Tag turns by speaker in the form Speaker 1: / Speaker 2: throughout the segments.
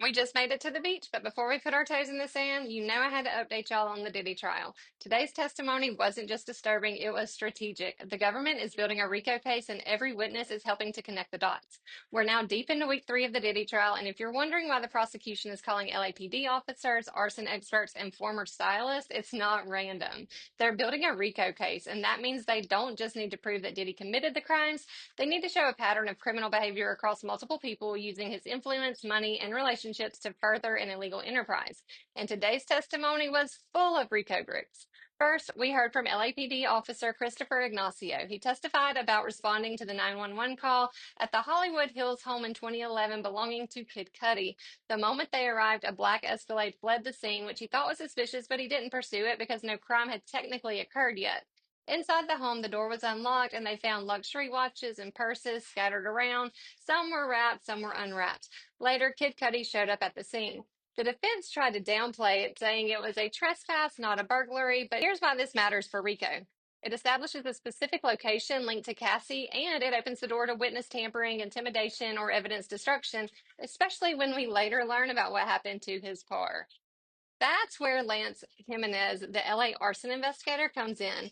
Speaker 1: We just made it to the beach, but before we put our toes in the sand, you know I had to update y'all on the Diddy trial. Today's testimony wasn't just disturbing, it was strategic. The government is building a RICO case, and every witness is helping to connect the dots. We're now deep into week 3 of the Diddy trial, and if you're wondering why the prosecution is calling LAPD officers, arson experts, and former stylists, it's not random. They're building a RICO case, and that means they don't just need to prove that Diddy committed the crimes, they need to show a pattern of criminal behavior across multiple people using his influence, money, and relationships to further an illegal enterprise. And today's testimony was full of RICO groups. First, we heard from LAPD officer Christopher Ignacio. He testified about responding to the 911 call at the Hollywood Hills home in 2011 belonging to Kid Cudi. The moment they arrived, a black Escalade fled the scene, which he thought was suspicious, but he didn't pursue it because no crime had technically occurred yet. Inside the home, the door was unlocked, and they found luxury watches and purses scattered around. Some were wrapped, some were unwrapped. Later, Kid Cudi showed up at the scene. The defense tried to downplay it, saying it was a trespass, not a burglary, but here's why this matters for RICO. It establishes a specific location linked to Cassie, and it opens the door to witness tampering, intimidation, or evidence destruction, especially when we later learn about what happened to his car. That's where Lance Jimenez, the LA arson investigator, comes in.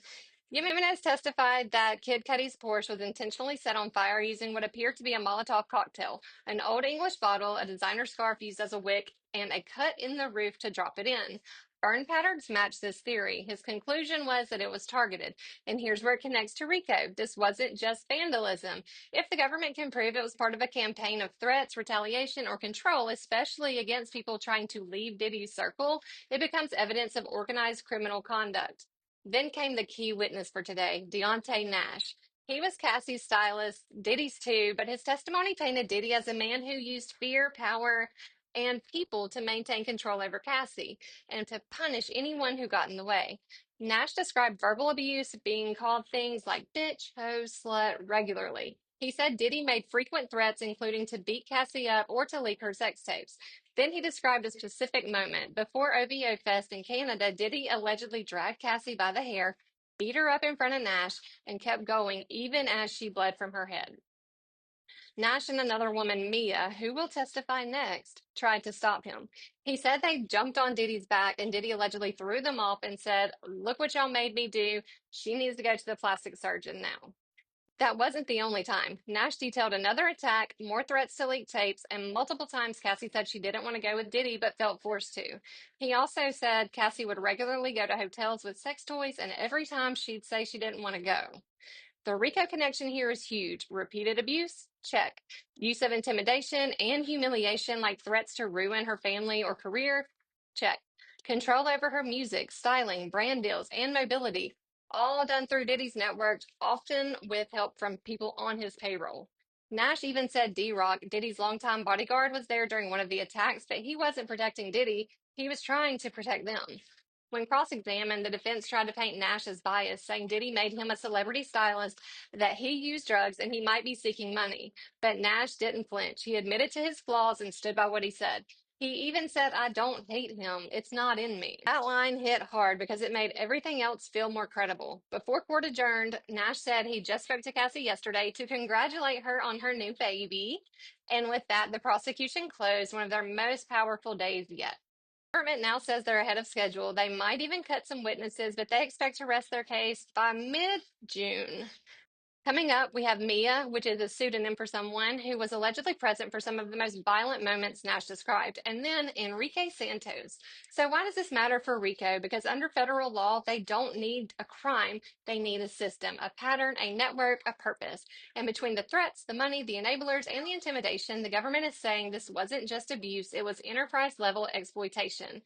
Speaker 1: Jimenez testified that Kid Cudi's Porsche was intentionally set on fire using what appeared to be a Molotov cocktail, an old English bottle, a designer scarf used as a wick, and a cut in the roof to drop it in. Burn patterns match this theory. His conclusion was that it was targeted. And here's where it connects to RICO. This wasn't just vandalism. If the government can prove it was part of a campaign of threats, retaliation, or control, especially against people trying to leave Diddy's circle, it becomes evidence of organized criminal conduct. Then came the key witness for today, Deontay Nash. He was Cassie's stylist, Diddy's too, but his testimony painted Diddy as a man who used fear, power, and people to maintain control over Cassie and to punish anyone who got in the way. Nash described verbal abuse, being called things like bitch, hoe, slut regularly. He said Diddy made frequent threats, including to beat Cassie up or to leak her sex tapes. Then he described a specific moment. Before OVO Fest in Canada, Diddy allegedly dragged Cassie by the hair, beat her up in front of Nash, and kept going even as she bled from her head. Nash and another woman, Mia, who will testify next, tried to stop him. He said they jumped on Diddy's back, and Diddy allegedly threw them off and said, "Look what y'all made me do. She needs to go to the plastic surgeon now." That wasn't the only time. Nash detailed another attack, more threats to leak tapes, and multiple times Cassie said she didn't want to go with Diddy but felt forced to. He also said Cassie would regularly go to hotels with sex toys, and every time she'd say she didn't want to go. The RICO connection here is huge. Repeated abuse? Check. Use of intimidation and humiliation, like threats to ruin her family or career? Check. Control over her music, styling, brand deals, and mobility, all done through Diddy's network, often with help from people on his payroll. Nash even said D-Rock, Diddy's longtime bodyguard, was there during one of the attacks, but he wasn't protecting Diddy. He was trying to protect them. When cross-examined, the defense tried to paint Nash as biased, saying Diddy made him a celebrity stylist, that he used drugs, and he might be seeking money. But Nash didn't flinch. He admitted to his flaws and stood by what he said. He even said, "I don't hate him. It's not in me." That line hit hard because it made everything else feel more credible. Before court adjourned, Nash said he just spoke to Cassie yesterday to congratulate her on her new baby. And with that, the prosecution closed one of their most powerful days yet. Department now says they're ahead of schedule. They might even cut some witnesses, but they expect to rest their case by mid-June. Coming up, we have Mia, which is a pseudonym for someone who was allegedly present for some of the most violent moments Nash described, and then Enrique Santos. So why does this matter for RICO? Because under federal law, they don't need a crime. They need a system, a pattern, a network, a purpose. And between the threats, the money, the enablers, and the intimidation, the government is saying this wasn't just abuse, it was enterprise-level exploitation.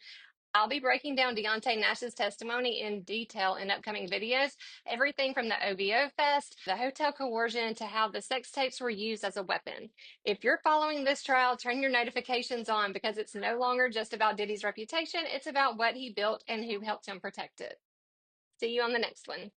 Speaker 1: I'll be breaking down Deontay Nash's testimony in detail in upcoming videos. Everything from the OVO Fest, the hotel coercion, to how the sex tapes were used as a weapon. If you're following this trial, turn your notifications on because it's no longer just about Diddy's reputation. It's about what he built and who helped him protect it. See you on the next one.